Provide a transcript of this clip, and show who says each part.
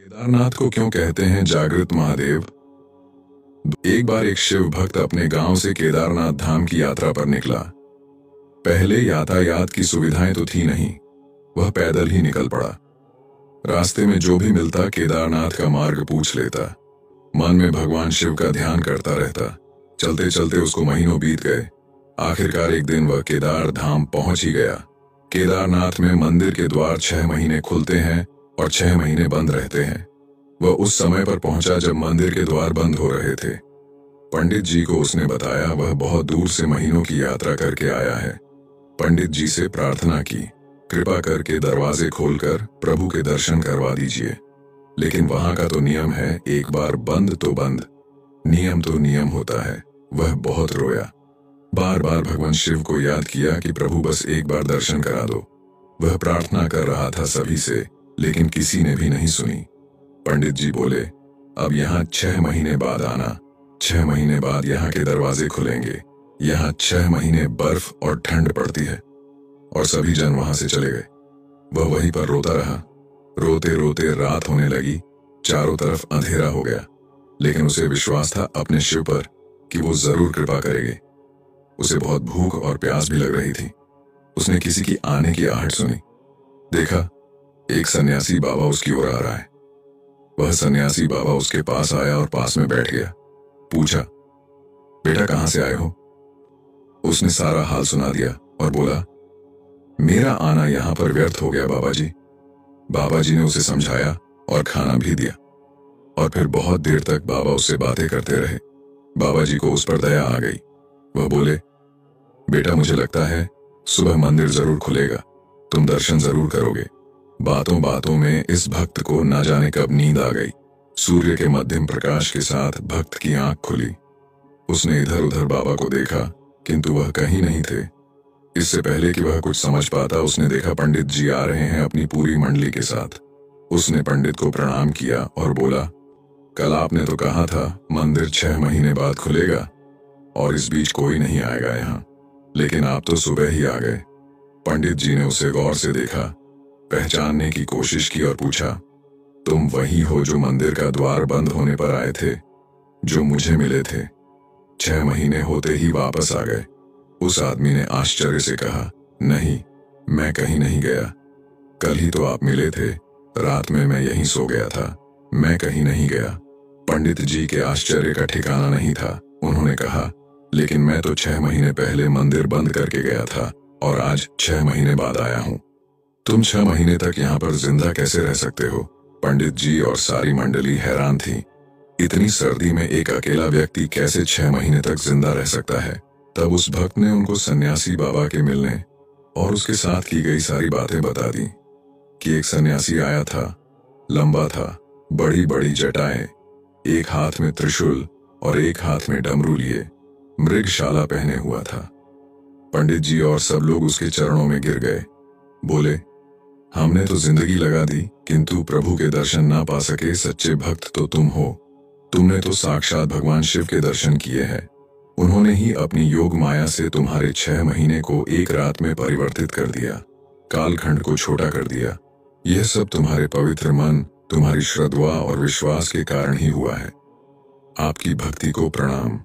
Speaker 1: केदारनाथ को क्यों कहते हैं जागृत महादेव? एक बार एक शिव भक्त अपने गांव से केदारनाथ धाम की यात्रा पर निकला। पहले यातायात की सुविधाएं तो थी नहीं, वह पैदल ही निकल पड़ा। रास्ते में जो भी मिलता केदारनाथ का मार्ग पूछ लेता। मन में भगवान शिव का ध्यान करता रहता। चलते चलते उसको महीनों बीत गए। आखिरकार एक दिन वह केदार धाम पहुंच ही गया। केदारनाथ में मंदिर के द्वार 6 महीने खुलते हैं और 6 महीने बंद रहते हैं। वह उस समय पर पहुंचा जब मंदिर के द्वार बंद हो रहे थे। पंडित जी को उसने बताया वह बहुत दूर से महीनों की यात्रा करके आया है। पंडित जी से प्रार्थना की, कृपा करके दरवाजे खोलकर प्रभु के दर्शन करवा दीजिए। लेकिन वहां का तो नियम है, एक बार बंद तो बंद, नियम तो नियम होता है। वह बहुत रोया, बार बार भगवान शिव को याद किया कि प्रभु बस एक बार दर्शन करा दो। वह प्रार्थना कर रहा था सभी से, लेकिन किसी ने भी नहीं सुनी। पंडित जी बोले, अब यहाँ 6 महीने बाद आना। 6 महीने बाद यहाँ के दरवाजे खुलेंगे। यहाँ 6 महीने बर्फ और ठंड पड़ती है। और सभी जन वहां से चले गए। वह वहीं पर रोता रहा। रोते रोते रात होने लगी, चारों तरफ अंधेरा हो गया। लेकिन उसे विश्वास था अपने शिव पर कि वो जरूर कृपा करेंगे। उसे बहुत भूख और प्यास भी लग रही थी। उसने किसी की आने की आहट सुनी। देखा, एक सन्यासी बाबा उसकी ओर आ रहा है। वह सन्यासी बाबा उसके पास आया और पास में बैठ गया। पूछा, बेटा कहां से आए हो? उसने सारा हाल सुना दिया और बोला, मेरा आना यहां पर व्यर्थ हो गया बाबा जी। बाबा जी ने उसे समझाया और खाना भी दिया। और फिर बहुत देर तक बाबा उससे बातें करते रहे। बाबा जी को उस पर दया आ गई। वह बोले, बेटा मुझे लगता है सुबह मंदिर जरूर खुलेगा, तुम दर्शन जरूर करोगे। बातों बातों में इस भक्त को ना जाने कब नींद आ गई। सूर्य के मध्यम प्रकाश के साथ भक्त की आंख खुली। उसने इधर उधर बाबा को देखा, किंतु वह कहीं नहीं थे। इससे पहले कि वह कुछ समझ पाता, उसने देखा पंडित जी आ रहे हैं अपनी पूरी मंडली के साथ। उसने पंडित को प्रणाम किया और बोला, कल आपने तो कहा था मंदिर 6 महीने बाद खुलेगा और इस बीच कोई नहीं आएगा यहाँ, लेकिन आप तो सुबह ही आ गए। पंडित जी ने उसे गौर से देखा, पहचानने की कोशिश की और पूछा, तुम वही हो जो मंदिर का द्वार बंद होने पर आए थे, जो मुझे मिले थे? 6 महीने होते ही वापस आ गए। उस आदमी ने आश्चर्य से कहा, नहीं, मैं कहीं नहीं गया। कल ही तो आप मिले थे, रात में मैं यहीं सो गया था, मैं कहीं नहीं गया। पंडित जी के आश्चर्य का ठिकाना नहीं था। उन्होंने कहा, लेकिन मैं तो 6 महीने पहले मंदिर बंद करके गया था और आज 6 महीने बाद आया हूँ। तुम 6 महीने तक यहाँ पर जिंदा कैसे रह सकते हो? पंडित जी और सारी मंडली हैरान थी। इतनी सर्दी में एक अकेला व्यक्ति कैसे 6 महीने तक जिंदा रह सकता है? तब उस भक्त ने उनको सन्यासी बाबा के मिलने और उसके साथ की गई सारी बातें बता दी कि एक सन्यासी आया था, लंबा था, बड़ी बड़ी जटाएं, एक हाथ में त्रिशूल और एक हाथ में डमरू लिए, मृगशाला पहने हुआ था। पंडित जी और सब लोग उसके चरणों में गिर गए। बोले, हमने तो जिंदगी लगा दी, किंतु प्रभु के दर्शन ना पा सके सच्चे भक्त तो तुम हो। तुमने तो साक्षात भगवान शिव के दर्शन किए हैं। उन्होंने ही अपनी योग माया से तुम्हारे 6 महीने को एक रात में परिवर्तित कर दिया, कालखंड को छोटा कर दिया। यह सब तुम्हारे पवित्र मन, तुम्हारी श्रद्धा और विश्वास के कारण ही हुआ है। आपकी भक्ति को प्रणाम।